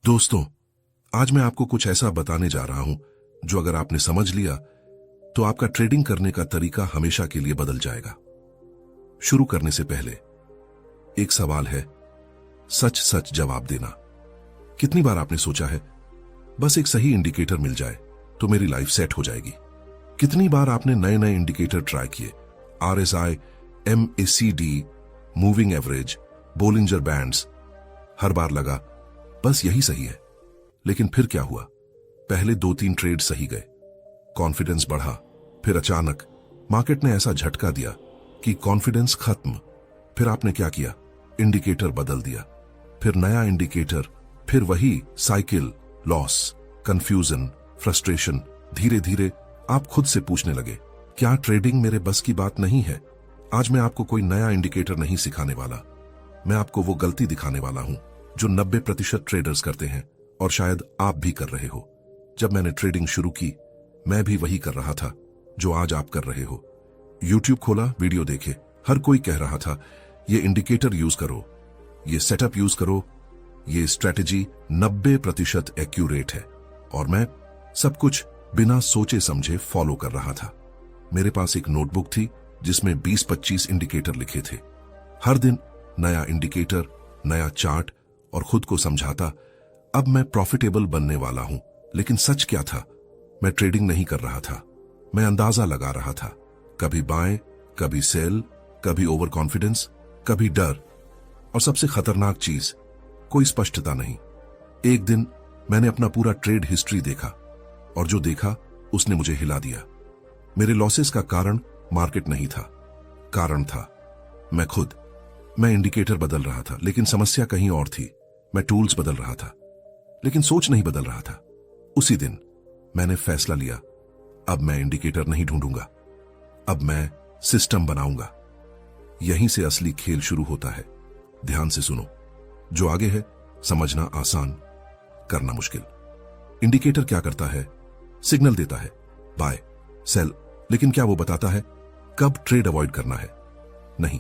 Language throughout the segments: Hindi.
दोस्तों, आज मैं आपको कुछ ऐसा बताने जा रहा हूं जो अगर आपने समझ लिया तो आपका ट्रेडिंग करने का तरीका हमेशा के लिए बदल जाएगा। शुरू करने से पहले एक सवाल है, सच सच जवाब देना। कितनी बार आपने सोचा है बस एक सही इंडिकेटर मिल जाए तो मेरी लाइफ सेट हो जाएगी? कितनी बार आपने नए नए इंडिकेटर ट्राई किए, RSI, MACD, moving average, Bollinger bands, हर बार लगा बस यही सही है। लेकिन फिर क्या हुआ? पहले 2-3 ट्रेड सही गए, कॉन्फिडेंस बढ़ा, फिर अचानक मार्केट ने ऐसा झटका दिया कि कॉन्फिडेंस खत्म। फिर आपने क्या किया? इंडिकेटर बदल दिया, फिर नया इंडिकेटर, फिर वही साइकिल, लॉस, कंफ्यूजन, फ्रस्ट्रेशन। धीरे धीरे आप खुद से पूछने लगे, क्या ट्रेडिंग मेरे बस की बात नहीं है? आज मैं आपको कोई नया इंडिकेटर नहीं सिखाने वाला, मैं आपको वो गलती दिखाने वाला हूं जो 90% ट्रेडर्स करते हैं, और शायद आप भी कर रहे हो। जब मैंने ट्रेडिंग शुरू की, मैं भी वही कर रहा था जो आज आप कर रहे हो। YouTube खोला, वीडियो देखे, हर कोई कह रहा था ये इंडिकेटर यूज करो, ये सेटअप यूज करो, ये स्ट्रेटेजी 90% एक्यूरेट है, और मैं सब कुछ बिना सोचे समझे फॉलो कर रहा था। मेरे पास एक नोटबुक थी जिसमें 20-25 इंडिकेटर लिखे थे। हर दिन नया इंडिकेटर, नया चार्ट, और खुद को समझाता अब मैं प्रॉफिटेबल बनने वाला हूं। लेकिन सच क्या था? मैं ट्रेडिंग नहीं कर रहा था, मैं अंदाजा लगा रहा था। कभी बाएं, कभी सेल, कभी ओवर कॉन्फिडेंस, कभी डर, और सबसे खतरनाक चीज, कोई स्पष्टता नहीं। एक दिन मैंने अपना पूरा ट्रेड हिस्ट्री देखा, और जो देखा उसने मुझे हिला दिया। मेरे लॉसेस का कारण मार्केट नहीं था, कारण था मैं खुद। मैं इंडिकेटर बदल रहा था लेकिन समस्या कहीं और थी। मैं टूल्स बदल रहा था लेकिन सोच नहीं बदल रहा था। उसी दिन मैंने फैसला लिया, अब मैं इंडिकेटर नहीं ढूंढूंगा, अब मैं सिस्टम बनाऊंगा। यहीं से असली खेल शुरू होता है। ध्यान से सुनो, जो आगे है समझना आसान, करना मुश्किल। इंडिकेटर क्या करता है? सिग्नल देता है, बाय, सेल। लेकिन क्या वो बताता है कब ट्रेड अवॉइड करना है? नहीं।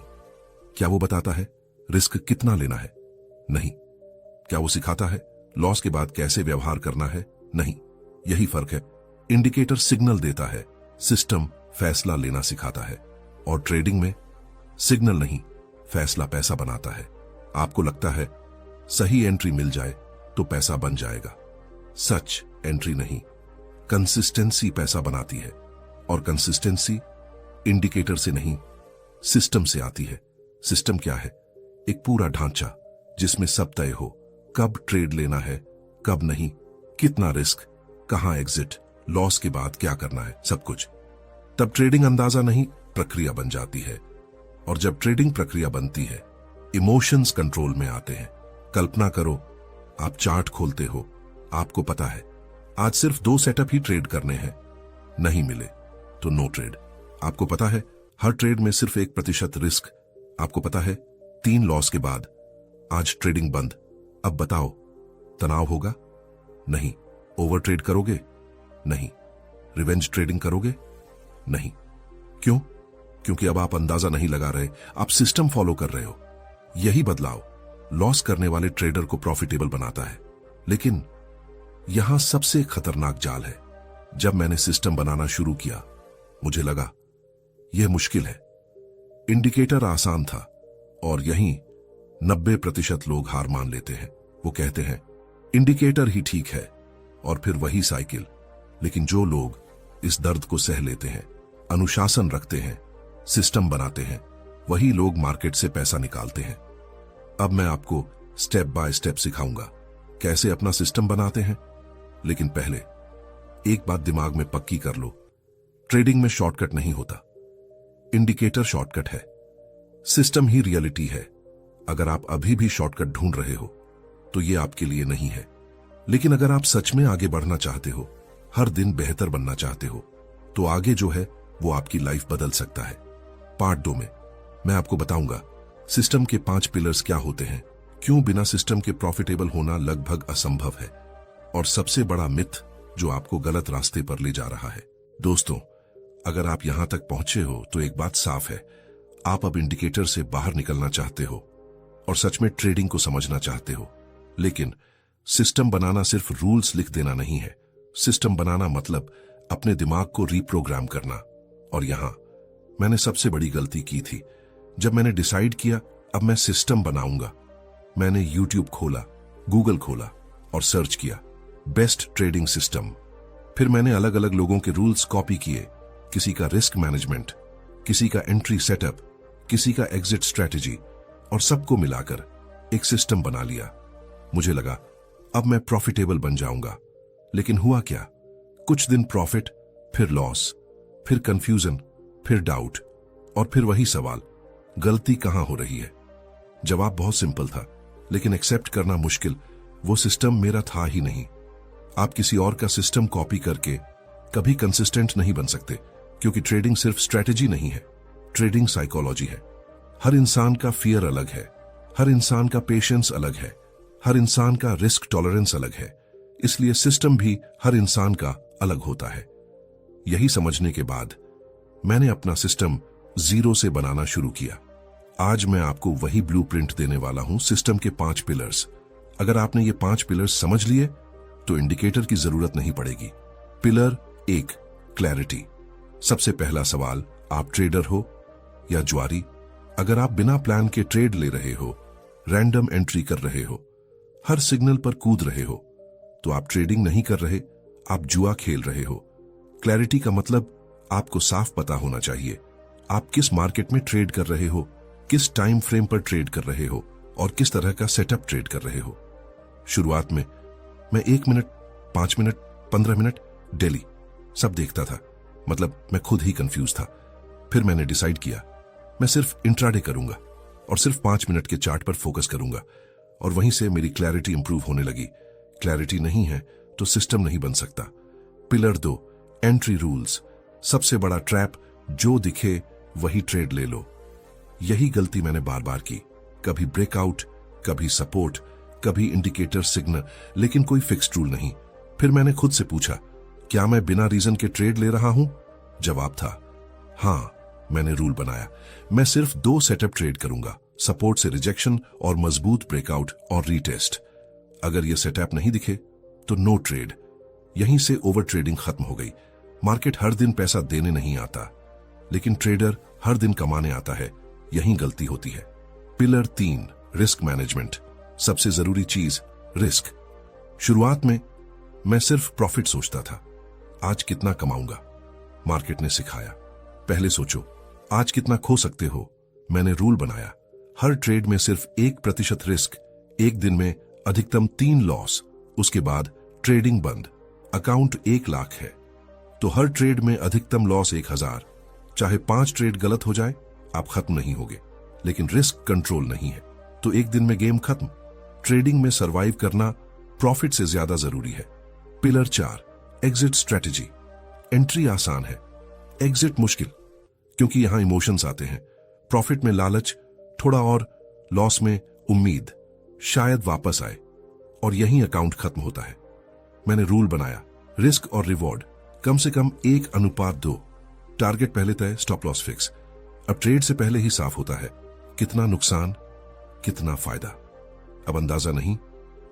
क्या वो बताता है रिस्क कितना लेना है? नहीं। क्या वो सिखाता है लॉस के बाद कैसे व्यवहार करना है? नहीं। यही फर्क है। इंडिकेटर सिग्नल देता है, सिस्टम फैसला लेना सिखाता है। और ट्रेडिंग में सिग्नल नहीं, फैसला पैसा बनाता है। आपको लगता है सही एंट्री मिल जाए तो पैसा बन जाएगा। सच, एंट्री नहीं, कंसिस्टेंसी पैसा बनाती है। और कंसिस्टेंसी इंडिकेटर से नहीं, सिस्टम से आती है। सिस्टम क्या है? एक पूरा ढांचा जिसमें सब तय हो, कब ट्रेड लेना है, कब नहीं, कितना रिस्क, कहां एग्जिट, लॉस के बाद क्या करना है, सब कुछ। तब ट्रेडिंग अंदाजा नहीं, प्रक्रिया बन जाती है। और जब ट्रेडिंग प्रक्रिया बनती है, इमोशंस कंट्रोल में आते हैं। कल्पना करो, आप चार्ट खोलते हो, आपको पता है आज सिर्फ 2 सेटअप ही ट्रेड करने हैं, नहीं मिले तो नो ट्रेड। आपको पता है हर ट्रेड में सिर्फ 1% रिस्क। आपको पता है 3 लॉस के बाद आज ट्रेडिंग बंद। अब बताओ, तनाव होगा? नहीं। ओवर ट्रेड करोगे? नहीं। रिवेंज ट्रेडिंग करोगे? नहीं। क्यों? क्योंकि अब आप अंदाजा नहीं लगा रहे, आप सिस्टम फॉलो कर रहे हो। यही बदलाव लॉस करने वाले ट्रेडर को प्रॉफिटेबल बनाता है। लेकिन यहां सबसे खतरनाक जाल है। जब मैंने सिस्टम बनाना शुरू किया, मुझे लगा यह मुश्किल है। इंडिकेटर आसान था, और यहीं 90% लोग हार मान लेते हैं। वो कहते हैं इंडिकेटर ही ठीक है, और फिर वही साइकिल। लेकिन जो लोग इस दर्द को सह लेते हैं, अनुशासन रखते हैं, सिस्टम बनाते हैं, वही लोग मार्केट से पैसा निकालते हैं। अब मैं आपको स्टेप बाय स्टेप सिखाऊंगा कैसे अपना सिस्टम बनाते हैं। लेकिन पहले एक बात दिमाग में पक्की कर लो, ट्रेडिंग में शॉर्टकट नहीं होता। इंडिकेटर शॉर्टकट है, सिस्टम ही रियलिटी है। अगर आप अभी भी शॉर्टकट ढूंढ रहे हो तो ये आपके लिए नहीं है। लेकिन अगर आप सच में आगे बढ़ना चाहते हो, हर दिन बेहतर बनना चाहते हो, तो आगे जो है वो आपकी लाइफ बदल सकता है। पार्ट 2 में मैं आपको बताऊंगा सिस्टम के 5 पिलर्स क्या होते हैं, क्यों बिना सिस्टम के प्रॉफिटेबल होना लगभग असंभव है, और सबसे बड़ा मिथ जो आपको गलत रास्ते पर ले जा रहा है। दोस्तों, अगर आप यहां तक पहुंचे हो तो एक बात साफ है, आप अब इंडिकेटर से बाहर निकलना चाहते हो और सच में ट्रेडिंग को समझना चाहते हो। लेकिन सिस्टम बनाना सिर्फ रूल्स लिख देना नहीं है। सिस्टम बनाना मतलब अपने दिमाग को रीप्रोग्राम करना। और यहां मैंने सबसे बड़ी गलती की थी। जब मैंने डिसाइड किया अब मैं सिस्टम बनाऊंगा, मैंने यूट्यूब खोला, गूगल खोला और सर्च किया बेस्ट ट्रेडिंग सिस्टम। फिर मैंने अलग अलग लोगों के रूल्स कॉपी किए, किसी का रिस्क मैनेजमेंट, किसी का एंट्री सेटअप, किसी का एग्जिट स्ट्रेटेजी, और सबको मिलाकर एक सिस्टम बना लिया। मुझे लगा अब मैं प्रॉफिटेबल बन जाऊंगा। लेकिन हुआ क्या? कुछ दिन प्रॉफिट, फिर लॉस, फिर कंफ्यूजन, फिर डाउट, और फिर वही सवाल, गलती कहां हो रही है? जवाब बहुत सिंपल था, लेकिन एक्सेप्ट करना मुश्किल। वो सिस्टम मेरा था ही नहीं। आप किसी और का सिस्टम कॉपी करके कभी कंसिस्टेंट नहीं बन सकते, क्योंकि ट्रेडिंग सिर्फ स्ट्रेटेजी नहीं है, ट्रेडिंग साइकोलॉजी है। हर इंसान का फियर अलग है, हर इंसान का पेशेंस अलग है, हर इंसान का रिस्क टॉलरेंस अलग है। इसलिए सिस्टम भी हर इंसान का अलग होता है। यही समझने के बाद मैंने अपना सिस्टम जीरो से बनाना शुरू किया। आज मैं आपको वही ब्लूप्रिंट देने वाला हूं, सिस्टम के 5 पिलर्स। अगर आपने ये 5 पिलर्स समझ लिए तो इंडिकेटर की जरूरत नहीं पड़ेगी। Pillar 1, clarity. सबसे पहला सवाल, आप ट्रेडर हो या जुआरी? अगर आप बिना प्लान के ट्रेड ले रहे हो, रैंडम एंट्री कर रहे हो, हर सिग्नल पर कूद रहे हो, तो आप ट्रेडिंग नहीं कर रहे, आप जुआ खेल रहे हो। क्लैरिटी का मतलब आपको साफ पता होना चाहिए आप किस मार्केट में ट्रेड कर रहे हो, किस टाइम फ्रेम पर ट्रेड कर रहे हो और किस तरह का सेटअप ट्रेड कर रहे हो। शुरुआत में मैं 1 मिनट, 5 मिनट, 15 मिनट डेली सब देखता था, मतलब मैं खुद ही कंफ्यूज था। फिर मैंने डिसाइड किया मैं सिर्फ इंट्राडे करूंगा और सिर्फ 5 मिनट के चार्ट पर फोकस करूंगा, और वहीं से मेरी क्लैरिटी इंप्रूव होने लगी। क्लैरिटी नहीं है तो सिस्टम नहीं बन सकता। Pillar 2, entry rules. सबसे बड़ा ट्रैप, जो दिखे वही ट्रेड ले लो। यही गलती मैंने बार बार की, कभी ब्रेकआउट, कभी सपोर्ट, कभी इंडिकेटर सिग्नल, लेकिन कोई फिक्स्ड रूल नहीं। फिर मैंने खुद से पूछा, क्या मैं बिना रीजन के ट्रेड ले रहा हूं? जवाब था हां। मैंने रूल बनाया, मैं सिर्फ 2 सेटअप ट्रेड करूंगा, सपोर्ट से रिजेक्शन और मजबूत ब्रेकआउट और रीटेस्ट। अगर ये सेटअप नहीं दिखे तो नो ट्रेड। यहीं से ओवर ट्रेडिंग खत्म हो गई। मार्केट हर दिन पैसा देने नहीं आता, लेकिन ट्रेडर हर दिन कमाने आता है। यहीं गलती होती है। Pillar 3, risk management. सबसे जरूरी चीज रिस्क। शुरुआत में मैं सिर्फ प्रॉफिट सोचता था, आज कितना कमाऊंगा। मार्केट ने सिखाया पहले सोचो आज कितना खो सकते हो। मैंने रूल बनाया, हर ट्रेड में सिर्फ 1% रिस्क, एक दिन में अधिकतम 3 लॉस, उसके बाद ट्रेडिंग बंद। अकाउंट 1 लाख है तो हर ट्रेड में अधिकतम लॉस 1000। चाहे 5 ट्रेड गलत हो जाए आप खत्म नहीं होगे, लेकिन रिस्क कंट्रोल नहीं है तो एक दिन में गेम खत्म। ट्रेडिंग में सरवाइव करना प्रॉफिट से ज्यादा जरूरी है। Pillar 4, exit strategy. एंट्री आसान है, एग्जिट मुश्किल, क्योंकि यहां इमोशंस आते हैं। प्रॉफिट में लालच, थोड़ा और, लॉस में उम्मीद शायद वापस आए, और यहीं अकाउंट खत्म होता है। मैंने रूल बनाया, रिस्क और रिवॉर्ड कम से कम 1:2। टारगेट पहले तय, स्टॉप लॉस फिक्स। अब ट्रेड से पहले ही साफ होता है कितना नुकसान, कितना फायदा। अब अंदाजा नहीं,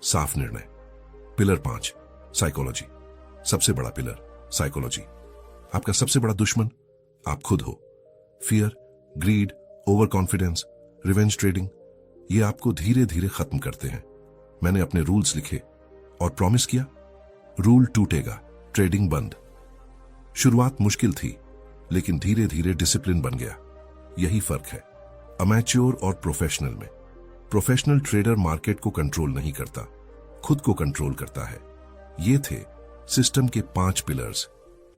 साफ निर्णय। Pillar 5, psychology. सबसे बड़ा पिलर साइकोलॉजी। आपका सबसे बड़ा दुश्मन आप खुद हो। Fear, greed, overconfidence, revenge trading, ये आपको धीरे धीरे खत्म करते हैं। मैंने अपने रूल्स लिखे और प्रॉमिस किया, रूल टूटेगा, ट्रेडिंग बंद। शुरुआत मुश्किल थी, लेकिन धीरे धीरे डिसिप्लिन बन गया। यही फर्क है अमैच्योर और प्रोफेशनल में। प्रोफेशनल ट्रेडर मार्केट को कंट्रोल नहीं करता, खुद को कंट्रोल करता है। ये थे सिस्टम के 5 पिलर्स।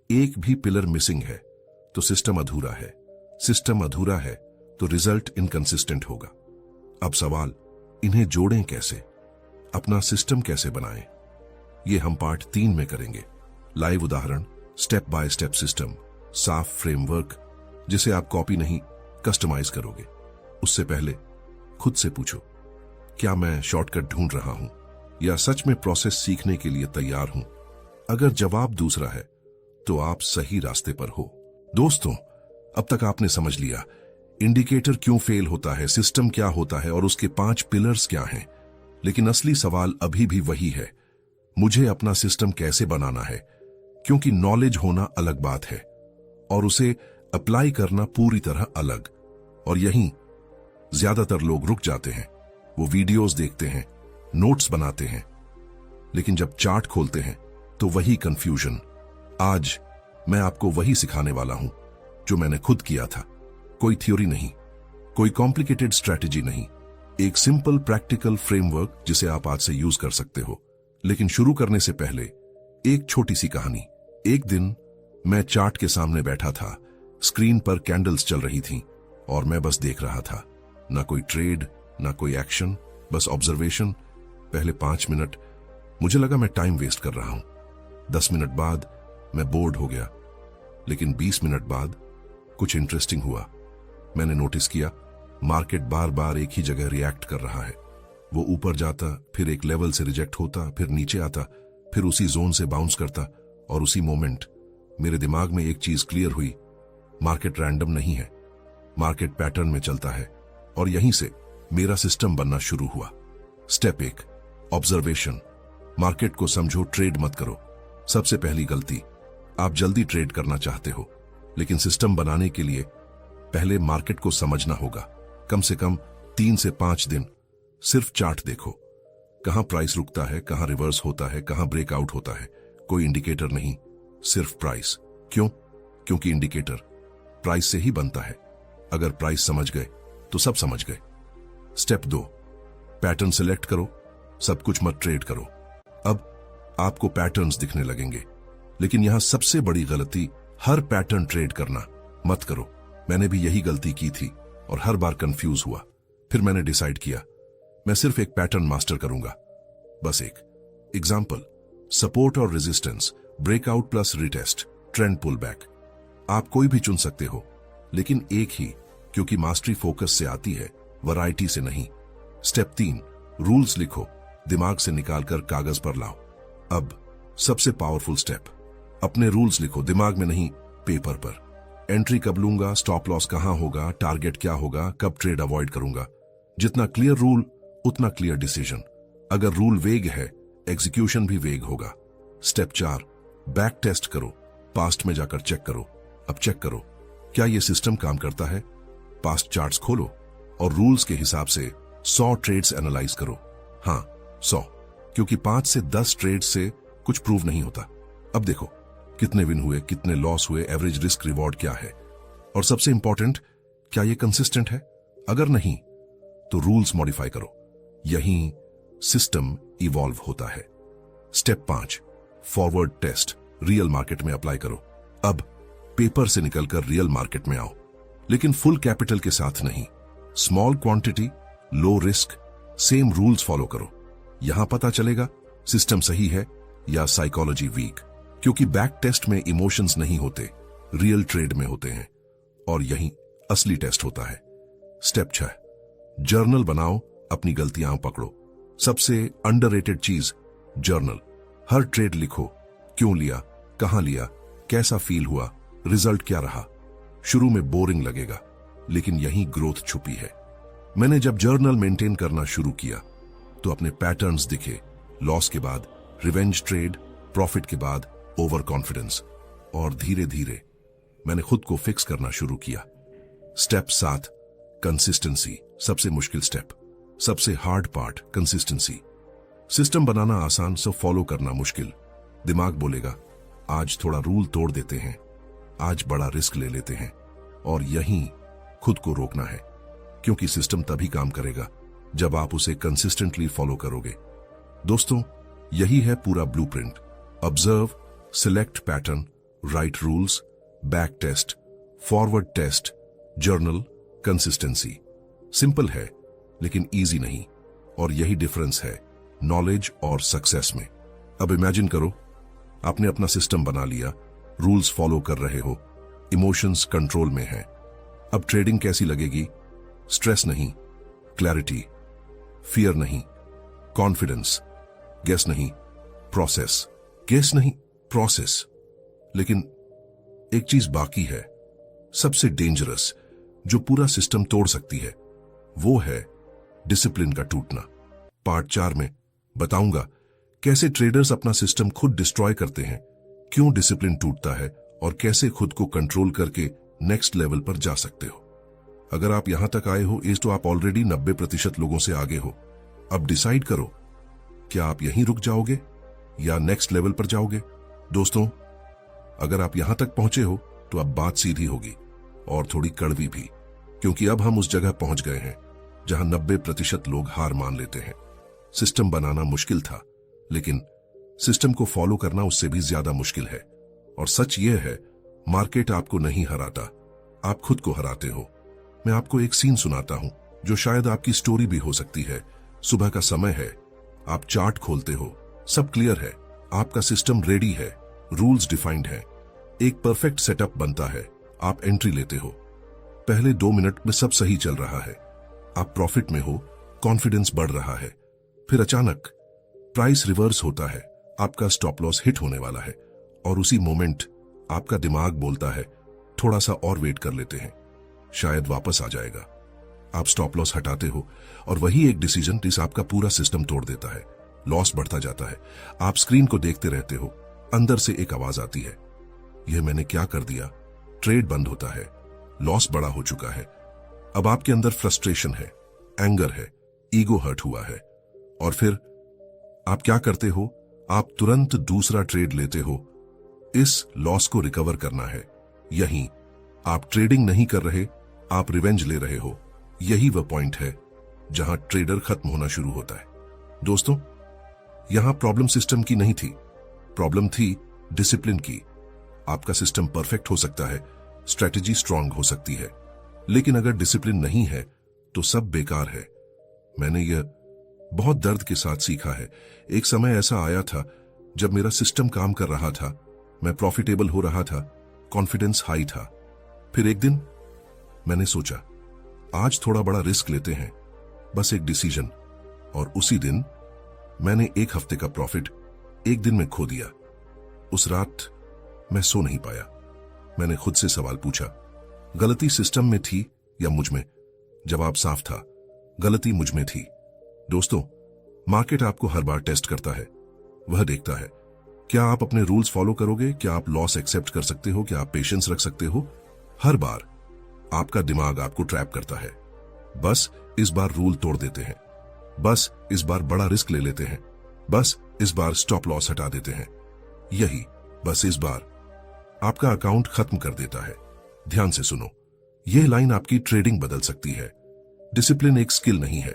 एक भी पिलर मिसिंग है तो सिस्टम अधूरा है। सिस्टम अधूरा है तो रिजल्ट इनकंसिस्टेंट होगा। अब सवाल, इन्हें जोड़ें कैसे? अपना सिस्टम कैसे बनाएं? ये हम पार्ट 3 में करेंगे। लाइव उदाहरण, स्टेप बाय स्टेप सिस्टम, साफ फ्रेमवर्क जिसे आप कॉपी नहीं कस्टमाइज करोगे। उससे पहले खुद से पूछो, क्या मैं शॉर्टकट ढूंढ रहा हूं या सच में प्रोसेस सीखने के लिए तैयार हूं? अगर जवाब दूसरा है तो आप सही रास्ते पर हो। दोस्तों, अब तक आपने समझ लिया इंडिकेटर क्यों फेल होता है, सिस्टम क्या होता है और उसके 5 पिलर्स क्या हैं। लेकिन असली सवाल अभी भी वही है, मुझे अपना सिस्टम कैसे बनाना है, क्योंकि नॉलेज होना अलग बात है और उसे अप्लाई करना पूरी तरह अलग। और यहीं ज्यादातर लोग रुक जाते हैं। वो वीडियोस देखते हैं, नोट्स बनाते हैं, लेकिन जब चार्ट खोलते हैं तो वही कंफ्यूजन। आज मैं आपको वही सिखाने वाला हूं जो मैंने खुद किया था। कोई थ्योरी नहीं, कोई कॉम्प्लिकेटेड स्ट्रैटेजी नहीं, एक सिंपल प्रैक्टिकल फ्रेमवर्क जिसे आप आज से यूज कर सकते हो। लेकिन शुरू करने से पहले एक छोटी सी कहानी। एक दिन मैं चार्ट के सामने बैठा था, स्क्रीन पर कैंडल्स चल रही थीं और मैं बस देख रहा था। ना कोई ट्रेड, ना कोई एक्शन, बस ऑब्जर्वेशन। पहले 5 मिनट मुझे लगा मैं टाइम वेस्ट कर रहा हूं। 10 मिनट बाद मैं बोर्ड हो गया, लेकिन 20 मिनट बाद कुछ इंटरेस्टिंग हुआ। मैंने नोटिस किया मार्केट बार बार एक ही जगह रिएक्ट कर रहा है। वो ऊपर जाता, फिर एक लेवल से रिजेक्ट होता, फिर नीचे आता, फिर उसी जोन से बाउंस करता। और उसी मोमेंट मेरे दिमाग में एक चीज क्लियर हुई, मार्केट रैंडम नहीं है, मार्केट पैटर्न में चलता है। और यहीं से मेरा सिस्टम बनना शुरू हुआ। Step 1, observation. मार्केट को समझो, ट्रेड मत करो। सबसे पहली गलती, आप जल्दी ट्रेड करना चाहते हो, लेकिन सिस्टम बनाने के लिए पहले मार्केट को समझना होगा। कम से कम 3 से 5 दिन सिर्फ चार्ट देखो। कहां प्राइस रुकता है, कहां रिवर्स होता है, कहां ब्रेकआउट होता है। कोई इंडिकेटर नहीं, सिर्फ प्राइस। क्यों? क्योंकि इंडिकेटर प्राइस से ही बनता है। अगर प्राइस समझ गए तो सब समझ गए। स्टेप 2, पैटर्न सिलेक्ट करो। सब कुछ मत ट्रेड करो। अब आपको पैटर्न्स दिखने लगेंगे, लेकिन यहां सबसे बड़ी गलती, हर पैटर्न ट्रेड करना मत करो। मैंने भी यही गलती की थी और हर बार कंफ्यूज हुआ। फिर मैंने डिसाइड किया मैं सिर्फ एक पैटर्न मास्टर करूंगा, बस एक। एग्जाम्पल, सपोर्ट और resistance, breakout plus retest, trend pull back. आप कोई भी चुन सकते हो, लेकिन एक ही, क्योंकि मास्टरी फोकस से आती है, वैरायटी से नहीं। स्टेप 3, रूल्स लिखो, दिमाग से निकालकर कागज पर लाओ। अब सबसे पावरफुल स्टेप, अपने रूल्स लिखो, दिमाग में नहीं, पेपर पर। एंट्री कब लूंगा, स्टॉप लॉस कहां होगा, टारगेट क्या होगा, कब ट्रेड अवॉइड करूंगा। जितना क्लियर रूल उतना क्लियर डिसीजन। अगर रूल वेग है, एग्जीक्यूशन भी वेग होगा। स्टेप 4, बैक टेस्ट करो, पास्ट में जाकर चेक करो। अब चेक करो क्या यह सिस्टम काम करता है। पास्ट चार्ट्स खोलो और रूल्स के हिसाब से 100 ट्रेड्स एनालाइज करो। हाँ, 100, क्योंकि 5 से 10 ट्रेड्स से कुछ प्रूव नहीं होता। अब देखो कितने विन हुए, कितने लॉस हुए, एवरेज रिस्क रिवॉर्ड क्या है, और सबसे इंपॉर्टेंट, क्या ये कंसिस्टेंट है। अगर नहीं तो रूल्स मॉडिफाई करो। यहीं सिस्टम इवॉल्व होता है। Step 5, forward test, real market में अप्लाई करो। अब पेपर से निकलकर रियल मार्केट में आओ, लेकिन फुल कैपिटल के साथ नहीं। Small quantity, low risk, same rules follow करो। यहां पता चलेगा सिस्टम सही है या साइकोलॉजी वीक, क्योंकि बैक टेस्ट में इमोशंस नहीं होते, रियल ट्रेड में होते हैं, और यही असली टेस्ट होता है। स्टेप 6, जर्नल बनाओ, अपनी गलतियां पकड़ो। सबसे अंडररेटेड चीज, जर्नल। हर ट्रेड लिखो, क्यों लिया, कहां लिया, कैसा फील हुआ, रिजल्ट क्या रहा। शुरू में बोरिंग लगेगा, लेकिन यहीं ग्रोथ छुपी है। मैंने जब जर्नल मेंटेन करना शुरू किया तो अपने पैटर्न्स दिखे। लॉस के बाद रिवेंज ट्रेड, प्रॉफिट के बाद ओवर कॉन्फिडेंस, और धीरे धीरे मैंने खुद को फिक्स करना शुरू किया। Step 7, consistency. सबसे मुश्किल स्टेप, सबसे हार्ड पार्ट, कंसिस्टेंसी। सिस्टम बनाना आसान, सब फॉलो करना मुश्किल। दिमाग बोलेगा आज थोड़ा रूल तोड़ देते हैं, आज बड़ा रिस्क ले लेते हैं, और यहीं खुद को रोकना है, क्योंकि सिस्टम तभी काम करेगा जब आप उसे कंसिस्टेंटली फॉलो करोगे। दोस्तों, यही है पूरा blueprint. Observe, select pattern, write rules, back test, forward test, journal, consistency. Simple है लेकिन इजी नहीं, और यही डिफरेंस है नॉलेज और सक्सेस में। अब इमेजिन करो आपने अपना सिस्टम बना लिया, रूल्स फॉलो कर रहे हो, इमोशंस कंट्रोल में है। अब ट्रेडिंग कैसी लगेगी? स्ट्रेस नहीं, क्लैरिटी, फियर नहीं, कॉन्फिडेंस, गेस नहीं, प्रोसेस, गेस नहीं, प्रोसेस। लेकिन एक चीज बाकी है, सबसे डेंजरस, जो पूरा सिस्टम तोड़ सकती है, वो है डिसिप्लिन का टूटना। पार्ट 4 में बताऊंगा कैसे ट्रेडर्स अपना सिस्टम खुद डिस्ट्रॉय करते हैं, क्यों डिसिप्लिन टूटता है और कैसे खुद को कंट्रोल करके नेक्स्ट लेवल पर जा सकते हो। अगर आप यहां तक आए हो तो आप ऑलरेडी 90% लोगों से आगे हो। अब डिसाइड करो, क्या आप यहीं रुक जाओगे या नेक्स्ट लेवल पर जाओगे। दोस्तों, अगर आप यहां तक पहुंचे हो तो अब बात सीधी होगी और थोड़ी कड़वी भी, क्योंकि अब हम उस जगह पहुंच गए हैं जहां 90% लोग हार मान लेते हैं। सिस्टम बनाना मुश्किल था, लेकिन सिस्टम को फॉलो करना उससे भी ज्यादा मुश्किल है। और सच यह है, मार्केट आपको नहीं हराता, आप खुद को हराते हो। मैं आपको एक सीन सुनाता हूं जो शायद आपकी स्टोरी भी हो सकती है। सुबह का समय है, आप चार्ट खोलते हो, सब क्लियर है, आपका सिस्टम रेडी है, रूल्स डिफाइंड है, एक परफेक्ट सेटअप बनता है। आप एंट्री लेते हो, पहले 2 मिनट में सब सही चल रहा है, आप प्रॉफिट में हो, कॉन्फिडेंस बढ़ रहा है। फिर अचानक प्राइस रिवर्स होता है, आपका स्टॉप लॉस हिट होने वाला है और उसी मोमेंट आपका दिमाग बोलता है थोड़ा सा और वेट कर लेते हैं, शायद वापस आ जाएगा। आप स्टॉप लॉस हटाते हो और वही एक डिसीजन जिस आपका पूरा सिस्टम तोड़ देता है। लॉस बढ़ता जाता है, आप स्क्रीन को देखते रहते हो, अंदर से एक आवाज आती है, यह मैंने क्या कर दिया। ट्रेड बंद होता है, लॉस बड़ा हो चुका है। अब आपके अंदर फ्रस्ट्रेशन है, एंगर है, ईगो हर्ट हुआ है। और फिर आप क्या करते हो, आप तुरंत दूसरा ट्रेड लेते हो। इस लॉस को रिकवर करना है। यहीं आप ट्रेडिंग नहीं कर रहे, आप रिवेंज ले रहे हो। यही वह पॉइंट है जहां ट्रेडर खत्म होना शुरू होता है। दोस्तों, यहां प्रॉब्लम सिस्टम की नहीं थी, प्रॉब्लम थी डिसिप्लिन की। आपका सिस्टम परफेक्ट हो सकता है, स्ट्रेटेजी स्ट्रांग हो सकती है, लेकिन अगर डिसिप्लिन नहीं है तो सब बेकार है। मैंने यह बहुत दर्द के साथ सीखा है। एक समय ऐसा आया था जब मेरा सिस्टम काम कर रहा था, मैं प्रॉफिटेबल हो रहा था, कॉन्फिडेंस हाई था। फिर एक दिन मैंने सोचा आज थोड़ा बड़ा रिस्क लेते हैं, बस एक डिसीजन, और उसी दिन मैंने 1 हफ्ते का प्रॉफिट 1 दिन में खो दिया। उस रात मैं सो नहीं पाया। मैंने खुद से सवाल पूछा, गलती सिस्टम में थी या मुझ में? जवाब साफ था, गलती मुझ में थी। दोस्तों, मार्केट आपको हर बार टेस्ट करता है। वह देखता है क्या आप अपने रूल्स फॉलो करोगे, क्या आप लॉस एक्सेप्ट कर सकते हो, क्या आप पेशेंस रख सकते हो। हर बार आपका दिमाग आपको ट्रैप करता है। बस इस बार रूल तोड़ देते हैं, बस इस बार बड़ा रिस्क ले लेते हैं, बस इस बार स्टॉप लॉस हटा देते हैं। यही बस इस बार आपका अकाउंट खत्म कर देता है। ध्यान से सुनो, यह लाइन आपकी ट्रेडिंग बदल सकती है। डिसिप्लिन एक स्किल नहीं है,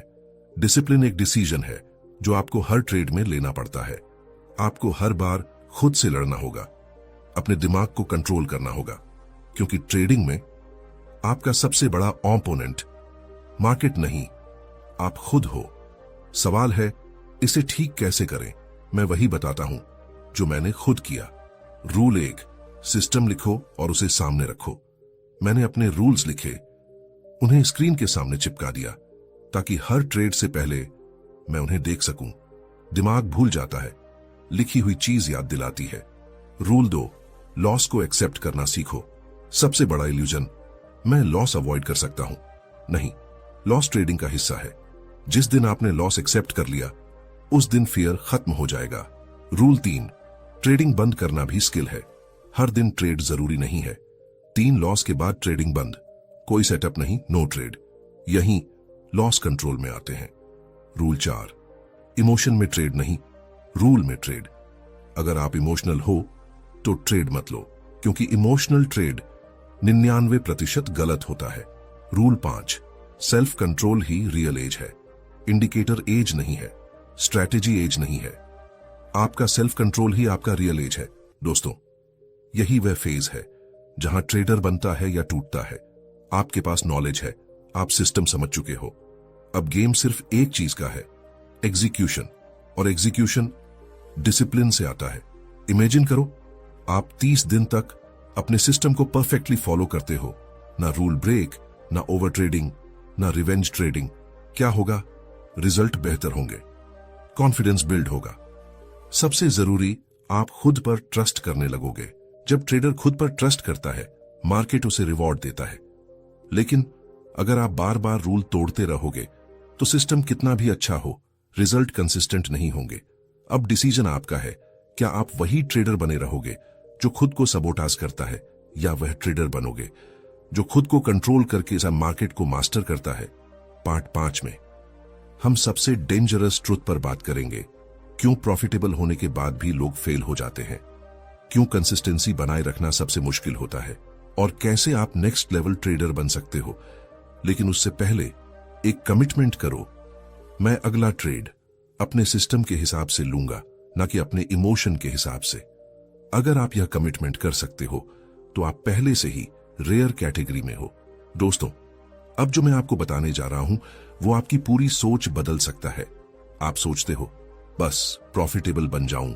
डिसिप्लिन एक डिसीजन है जो आपको हर ट्रेड में लेना पड़ता है। आपको हर बार खुद से लड़ना होगा, अपने दिमाग को कंट्रोल करना होगा, क्योंकि ट्रेडिंग में आपका सबसे बड़ा ओपोनेंट मार्केट नहीं, आप खुद हो। सवाल है इसे ठीक कैसे करें। मैं वही बताता हूं जो मैंने खुद किया। रूल 1, सिस्टम लिखो और उसे सामने रखो। मैंने अपने रूल्स लिखे, उन्हें स्क्रीन के सामने चिपका दिया ताकि हर ट्रेड से पहले मैं उन्हें देख सकूं। दिमाग भूल जाता है, लिखी हुई चीज याद दिलाती है। रूल 2, लॉस को एक्सेप्ट करना सीखो। सबसे बड़ा इल्यूजन, मैं लॉस अवॉइड कर सकता हूं। नहीं, लॉस ट्रेडिंग का हिस्सा है। जिस दिन आपने लॉस एक्सेप्ट कर लिया, उस दिन फियर खत्म हो जाएगा। रूल 3, ट्रेडिंग बंद करना भी स्किल है। हर दिन ट्रेड जरूरी नहीं है। 3 लॉस के बाद ट्रेडिंग बंद, कोई सेटअप नहीं, नो ट्रेड। यहीं लॉस कंट्रोल में आते हैं। रूल 4, इमोशन में ट्रेड नहीं, रूल में ट्रेड। अगर आप इमोशनल हो तो ट्रेड मत लो, क्योंकि इमोशनल ट्रेड 99% गलत होता है। रूल 5, सेल्फ कंट्रोल ही रियल एज है। इंडिकेटर एज नहीं है, स्ट्रैटेजी एज नहीं है, आपका सेल्फ कंट्रोल ही आपका रियल एज है। दोस्तों, यही वह फेज है जहां ट्रेडर बनता है या टूटता है। आपके पास नॉलेज है, आप सिस्टम समझ चुके हो। अब गेम सिर्फ एक चीज का है, एग्जीक्यूशन, और एग्जीक्यूशन डिसिप्लिन से आता है। इमेजिन करो आप 30 दिन तक अपने सिस्टम को परफेक्टली फॉलो करते हो, ना रूल ब्रेक, ना ओवर ट्रेडिंग, ना रिवेंज ट्रेडिंग। क्या होगा? रिजल्ट बेहतर होंगे, कॉन्फिडेंस बिल्ड होगा। सबसे जरूरी, आप खुद पर ट्रस्ट करने लगोगे। जब ट्रेडर खुद पर ट्रस्ट करता है, मार्केट उसे रिवॉर्ड देता है। लेकिन अगर आप बार बार रूल तोड़ते रहोगे तो सिस्टम कितना भी अच्छा हो, रिजल्ट कंसिस्टेंट नहीं होंगे। अब डिसीजन आपका है, क्या आप वही ट्रेडर बने रहोगे जो खुद को सबोटाज करता है, या वह ट्रेडर बनोगे जो खुद को कंट्रोल करके इस मार्केट को मास्टर करता है। पार्ट 5 में हम सबसे डेंजरस ट्रुथ पर बात करेंगे, क्यों प्रॉफिटेबल होने के बाद भी लोग फेल हो जाते हैं, क्यों कंसिस्टेंसी बनाए रखना सबसे मुश्किल होता है, और कैसे आप नेक्स्ट लेवल ट्रेडर बन सकते हो। लेकिन उससे पहले एक कमिटमेंट करो, मैं अगला ट्रेड अपने सिस्टम के हिसाब से लूंगा, ना कि अपने इमोशन के हिसाब से। अगर आप यह कमिटमेंट कर सकते हो तो आप पहले से ही रेयर कैटेगरी में हो। दोस्तों, अब जो मैं आपको बताने जा रहा हूं वो आपकी पूरी सोच बदल सकता है। आप सोचते हो बस प्रॉफिटेबल बन जाऊं,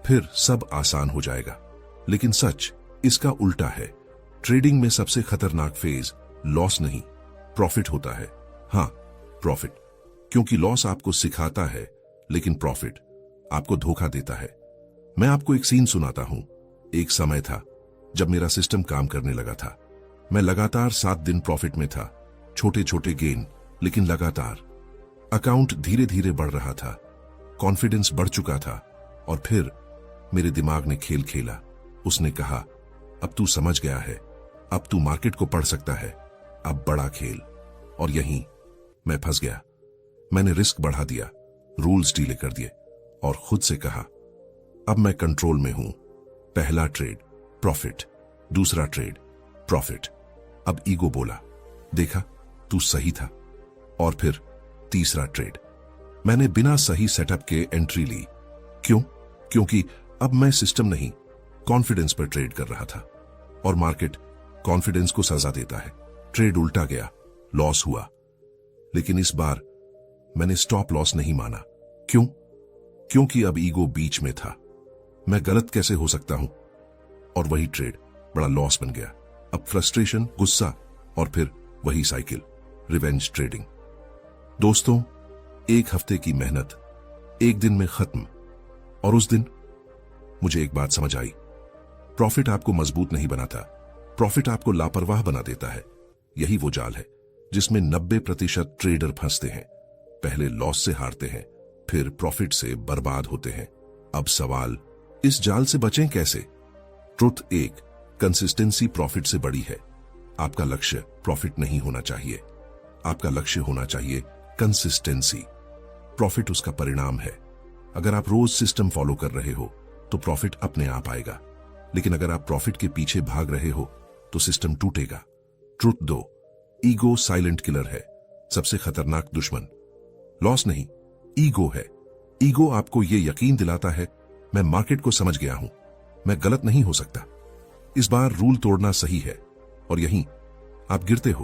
फिर सब आसान हो जाएगा। लेकिन सच इसका उल्टा है। ट्रेडिंग में सबसे खतरनाक फेज लॉस नहीं, प्रॉफिट होता है। हाँ, प्रॉफिट, क्योंकि लॉस आपको सिखाता है, लेकिन प्रॉफिट आपको धोखा देता है। मैं आपको एक सीन सुनाता हूं। एक समय था जब मेरा सिस्टम काम करने लगा था। मैं लगातार 7 दिन प्रॉफिट में था, छोटे छोटे गेन, लेकिन लगातार। अकाउंट धीरे धीरे बढ़ रहा था, कॉन्फिडेंस बढ़ चुका था, और फिर मेरे दिमाग ने खेल खेला। उसने कहा, अब तू समझ गया है, अब तू मार्केट को पढ़ सकता है, अब बड़ा खेल। और यहीं मैं फंस गया। मैंने रिस्क बढ़ा दिया, रूल्स ढीले कर दिए, और खुद से कहा, अब मैं कंट्रोल में हूं। पहला ट्रेड प्रॉफिट, दूसरा ट्रेड प्रॉफिट। अब ईगो बोला, देखा तू सही था। और फिर तीसरा ट्रेड मैंने बिना सही सेटअप के एंट्री ली। क्यों? क्योंकि अब मैं सिस्टम नहीं, कॉन्फिडेंस पर ट्रेड कर रहा था, और मार्केट कॉन्फिडेंस को सजा देता है। ट्रेड उल्टा गया, लॉस हुआ। लेकिन इस बार मैंने स्टॉप लॉस नहीं माना। क्यों? क्योंकि अब ईगो बीच में था। मैं गलत कैसे हो सकता हूं? और वही ट्रेड बड़ा लॉस बन गया। अब फ्रस्ट्रेशन, गुस्सा, और फिर वही साइकिल, रिवेंज ट्रेडिंग। दोस्तों, एक हफ्ते की मेहनत एक दिन में खत्म। और उस दिन मुझे एक बात समझ आई, प्रॉफिट आपको मजबूत नहीं बनाता, प्रॉफिट आपको लापरवाह बना देता है। यही वो जाल है जिसमें 90% ट्रेडर फंसते हैं। पहले लॉस से हारते हैं, फिर प्रॉफिट से बर्बाद होते हैं। अब सवाल, इस जाल से बचें कैसे? ट्रुथ 1, कंसिस्टेंसी प्रॉफिट से बड़ी है। आपका लक्ष्य प्रॉफिट नहीं होना चाहिए, आपका लक्ष्य होना चाहिए कंसिस्टेंसी। प्रॉफिट उसका परिणाम है। अगर आप रोज सिस्टम फॉलो कर रहे हो तो प्रॉफिट अपने आप आएगा, लेकिन अगर आप प्रॉफिट के पीछे भाग रहे हो तो सिस्टम टूटेगा। ट्रुथ 2, ईगो साइलेंट किलर है। सबसे खतरनाक दुश्मन लॉस नहीं, ईगो है। ईगो आपको यह यकीन दिलाता है, मैं मार्केट को समझ गया हूं, मैं गलत नहीं हो सकता, इस बार रूल तोड़ना सही है। और यहीं आप गिरते हो।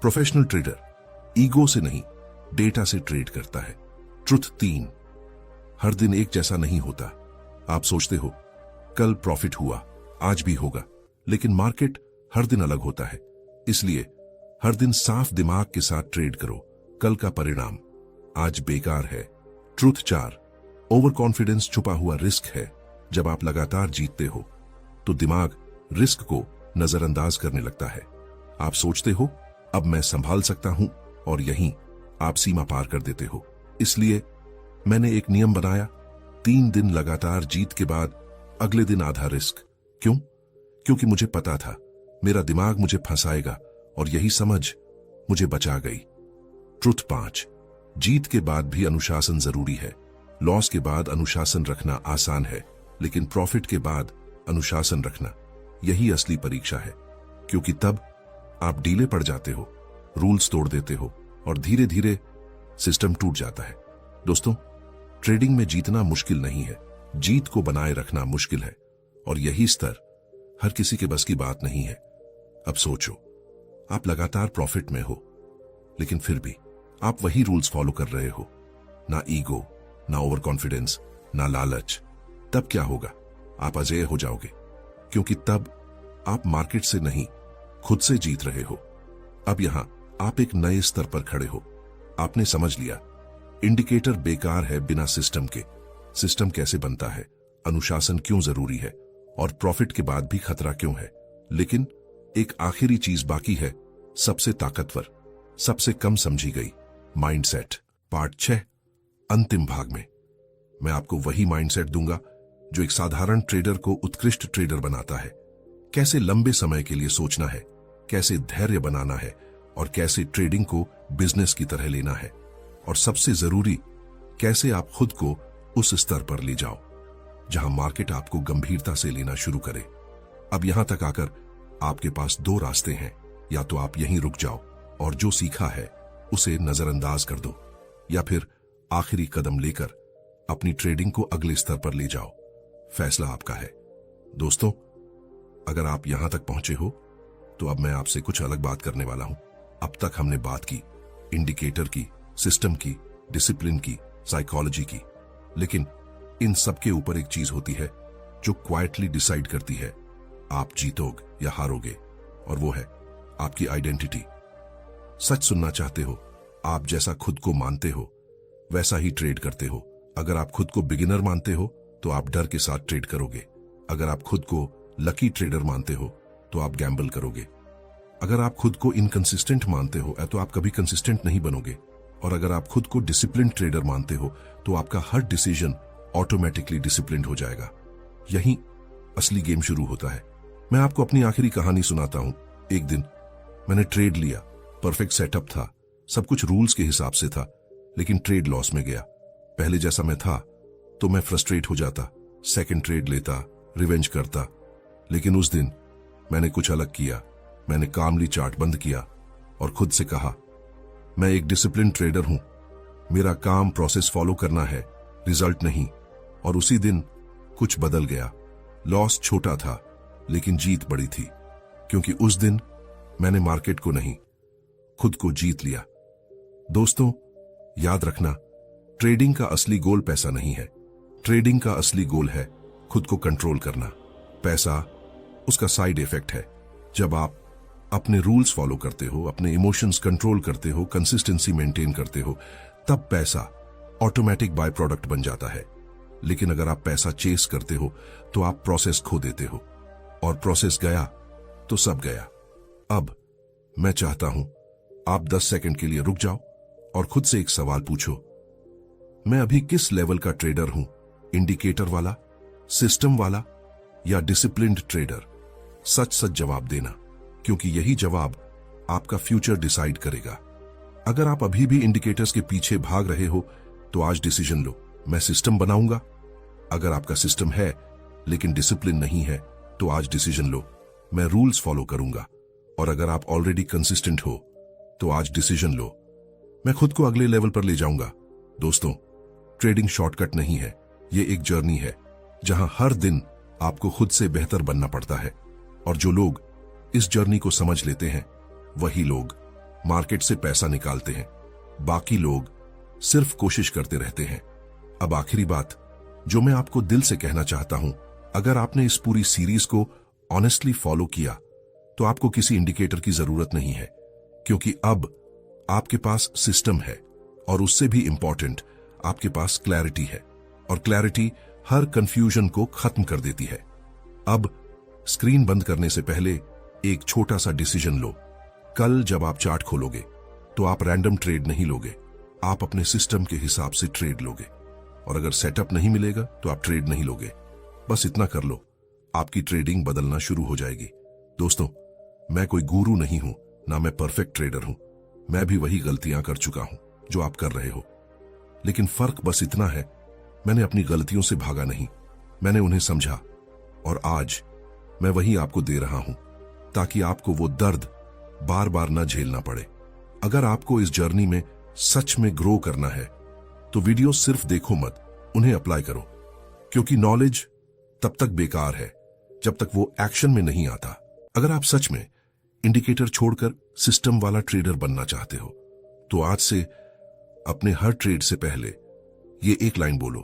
प्रोफेशनल ट्रेडर ईगो से नहीं, डेटा से ट्रेड करता है। ट्रुथ 3, हर दिन एक जैसा नहीं होता। आप सोचते हो कल प्रॉफिट हुआ, आज भी होगा, लेकिन मार्केट हर दिन अलग होता है। इसलिए हर दिन साफ दिमाग के साथ ट्रेड करो। कल का परिणाम आज बेकार है। ट्रुथ 4, ओवर कॉन्फिडेंस छुपा हुआ रिस्क है। जब आप लगातार जीतते हो तो दिमाग रिस्क को नजरअंदाज करने लगता है। आप सोचते हो अब मैं संभाल सकता हूं, और यहीं आप सीमा पार कर देते हो। इसलिए मैंने एक नियम बनाया, 3 दिन लगातार जीत के बाद अगले दिन आधा रिस्क। क्यों? क्योंकि मुझे पता था मेरा दिमाग मुझे फंसाएगा, और यही समझ मुझे बचा गई। ट्रुथ 5, जीत के बाद भी अनुशासन जरूरी है। लॉस के बाद अनुशासन रखना आसान है, लेकिन प्रॉफिट के बाद अनुशासन रखना यही असली परीक्षा है। क्योंकि तब आप ढीले पड़ जाते हो, रूल्स तोड़ देते हो, और धीरे धीरे सिस्टम टूट जाता है। दोस्तों, ट्रेडिंग में जीतना मुश्किल नहीं है, जीत को बनाए रखना मुश्किल है, और यही स्तर हर किसी के बस की बात नहीं है। अब सोचो, आप लगातार प्रॉफिट में हो, लेकिन फिर भी आप वही रूल्स फॉलो कर रहे हो। ना ईगो, ना ओवर कॉन्फिडेंस, ना लालच। तब क्या होगा? आप अजेय हो जाओगे, क्योंकि तब आप मार्केट से नहीं, खुद से जीत रहे हो। अब यहां आप एक नए स्तर पर खड़े हो। आपने समझ लिया इंडिकेटर बेकार है बिना सिस्टम के, सिस्टम कैसे बनता है, अनुशासन क्यों जरूरी है, और प्रॉफिट के बाद भी खतरा क्यों है। लेकिन एक आखिरी चीज बाकी है, सबसे ताकतवर, सबसे कम समझी गई, माइंडसेट। पार्ट 6, अंतिम भाग में मैं आपको वही माइंडसेट दूंगा जो एक साधारण ट्रेडर को उत्कृष्ट ट्रेडर बनाता है। कैसे लंबे समय के लिए सोचना है, कैसे धैर्य बनाना है और कैसे ट्रेडिंग को बिजनेस की तरह लेना है, और सबसे जरूरी कैसे आप खुद को उस स्तर पर ले जाओ जहां मार्केट आपको गंभीरता से लेना शुरू करे। अब यहां तक आकर आपके पास दो रास्ते हैं, या तो आप यहीं रुक जाओ और जो सीखा है उसे नजरअंदाज कर दो, या फिर आखिरी कदम लेकर अपनी ट्रेडिंग को अगले स्तर पर ले जाओ। फैसला आपका है। दोस्तों, अगर आप यहां तक पहुंचे हो तो अब मैं आपसे कुछ अलग बात करने वाला हूं। अब तक हमने बात की इंडिकेटर की, सिस्टम की, डिसिप्लिन की, साइकोलॉजी की, लेकिन इन सब के ऊपर एक चीज होती है जो क्वाइटली डिसाइड करती है आप जीतोगे या हारोगे, और वो है आपकी आइडेंटिटी। सच सुनना चाहते हो? आप जैसा खुद को मानते हो वैसा ही ट्रेड करते हो। अगर आप खुद को बिगिनर मानते हो तो आप डर के साथ ट्रेड करोगे। अगर आप खुद को लकी ट्रेडर मानते हो तो आप गैम्बल करोगे। अगर आप खुद को इनकंसिस्टेंट मानते हो तो आप कभी कंसिस्टेंट नहीं बनोगे। और अगर आप खुद को डिसिप्लिन ट्रेडर मानते हो तो आपका हर डिसीजन ऑटोमेटिकली डिसिप्लिन हो जाएगा। यहीं असली गेम शुरू होता है। मैं आपको अपनी आखिरी कहानी सुनाता हूं। एक दिन मैंने ट्रेड लिया, परफेक्ट सेटअप था, सब कुछ रूल्स के हिसाब से था, लेकिन ट्रेड लॉस में गया। पहले जैसा मैं था तो मैं फ्रस्ट्रेट हो जाता, सेकंड ट्रेड लेता, रिवेंज करता, लेकिन उस दिन मैंने कुछ अलग किया। मैंने कामली चार्ट बंद किया और खुद से कहा, मैं एक डिसिप्लिन ट्रेडर हूं, मेरा काम प्रोसेस फॉलो करना है, रिजल्ट नहीं। और उसी दिन कुछ बदल गया। लॉस छोटा था लेकिन जीत बड़ी थी, क्योंकि उस दिन मैंने मार्केट को नहीं, खुद को जीत लिया। दोस्तों, याद रखना, ट्रेडिंग का असली गोल पैसा नहीं है। ट्रेडिंग का असली गोल है खुद को कंट्रोल करना। पैसा उसका साइड इफेक्ट है। जब आप अपने रूल्स फॉलो करते हो, अपने इमोशंस कंट्रोल करते हो, कंसिस्टेंसी मेंटेन करते हो, तब पैसा ऑटोमेटिक बाय प्रोडक्ट बन जाता है। लेकिन अगर आप पैसा चेस करते हो तो आप प्रोसेस खो देते हो, और प्रोसेस गया तो सब गया। अब मैं चाहता हूं आप 10 सेकंड के लिए रुक जाओ और खुद से एक सवाल पूछो, मैं अभी किस लेवल का ट्रेडर हूं? इंडिकेटर वाला, सिस्टम वाला, या डिसिप्लिन्ड ट्रेडर? सच सच जवाब देना, क्योंकि यही जवाब आपका फ्यूचर डिसाइड करेगा। अगर आप अभी भी इंडिकेटर्स के पीछे भाग रहे हो तो आज डिसीजन लो, मैं सिस्टम बनाऊंगा। अगर आपका सिस्टम है लेकिन डिसिप्लिन नहीं है तो आज डिसीजन लो, मैं रूल्स फॉलो करूंगा। और अगर आप ऑलरेडी कंसिस्टेंट हो तो आज डिसीजन लो, मैं खुद को अगले लेवल पर ले जाऊंगा। दोस्तों, ट्रेडिंग शॉर्टकट नहीं है, ये एक जर्नी है जहां हर दिन आपको खुद से बेहतर बनना पड़ता है। और जो लोग इस जर्नी को समझ लेते हैं वही लोग मार्केट से पैसा निकालते हैं। बाकी लोग सिर्फ कोशिश करते रहते हैं। अब आखिरी बात जो मैं आपको दिल से कहना चाहता हूं, अगर आपने इस पूरी सीरीज को ऑनेस्टली फॉलो किया तो आपको किसी इंडिकेटर की जरूरत नहीं है, क्योंकि अब आपके पास सिस्टम है, और उससे भी इंपॉर्टेंट आपके पास क्लैरिटी है। और क्लैरिटी हर कंफ्यूजन को खत्म कर देती है। अब स्क्रीन बंद करने से पहले एक छोटा सा डिसीजन लो। कल जब आप चार्ट खोलोगे तो आप रैंडम ट्रेड नहीं लोगे, आप अपने सिस्टम के हिसाब से ट्रेड लोगे। और अगर सेटअप नहीं मिलेगा तो आप ट्रेड नहीं लोगे। बस इतना कर लो, आपकी ट्रेडिंग बदलना शुरू हो जाएगी। दोस्तों, मैं कोई गुरु नहीं हूं, ना मैं परफेक्ट ट्रेडर हूं। मैं भी वही गलतियां कर चुका हूं जो आप कर रहे हो, लेकिन फर्क बस इतना है, मैंने अपनी गलतियों से भागा नहीं, मैंने उन्हें समझा, और आज मैं वही आपको दे रहा हूं ताकि आपको वो दर्द बार बार ना झेलना पड़े। अगर आपको इस जर्नी में सच में ग्रो करना है तो वीडियो सिर्फ देखो मत, उन्हें अप्लाई करो, क्योंकि नॉलेज तब तक बेकार है जब तक वो एक्शन में नहीं आता। अगर आप सच में इंडिकेटर छोड़कर सिस्टम वाला ट्रेडर बनना चाहते हो तो आज से अपने हर ट्रेड से पहले ये एक लाइन बोलो,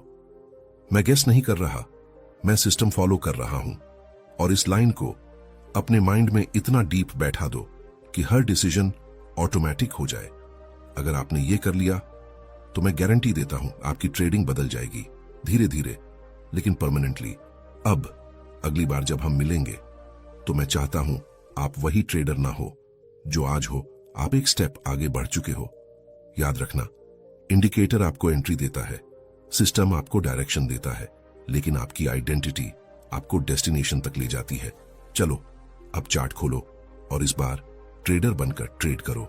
मैं गेस नहीं कर रहा, मैं सिस्टम फॉलो कर रहा हूं। और इस लाइन को अपने माइंड में इतना डीप बैठा दो कि हर डिसीजन ऑटोमेटिक हो जाए। अगर आपने ये कर लिया तो मैं गारंटी देता हूं आपकी ट्रेडिंग बदल जाएगी, धीरे धीरे लेकिन परमानेंटली। अब अगली बार जब हम मिलेंगे तो मैं चाहता हूं आप वही ट्रेडर ना हो जो आज हो, आप एक स्टेप आगे बढ़ चुके हो। याद रखना, इंडिकेटर आपको एंट्री देता है, सिस्टम आपको डायरेक्शन देता है, लेकिन आपकी आइडेंटिटी आपको डेस्टिनेशन तक ले जाती है। चलो अब चार्ट खोलो और इस बार ट्रेडर बनकर ट्रेड करो।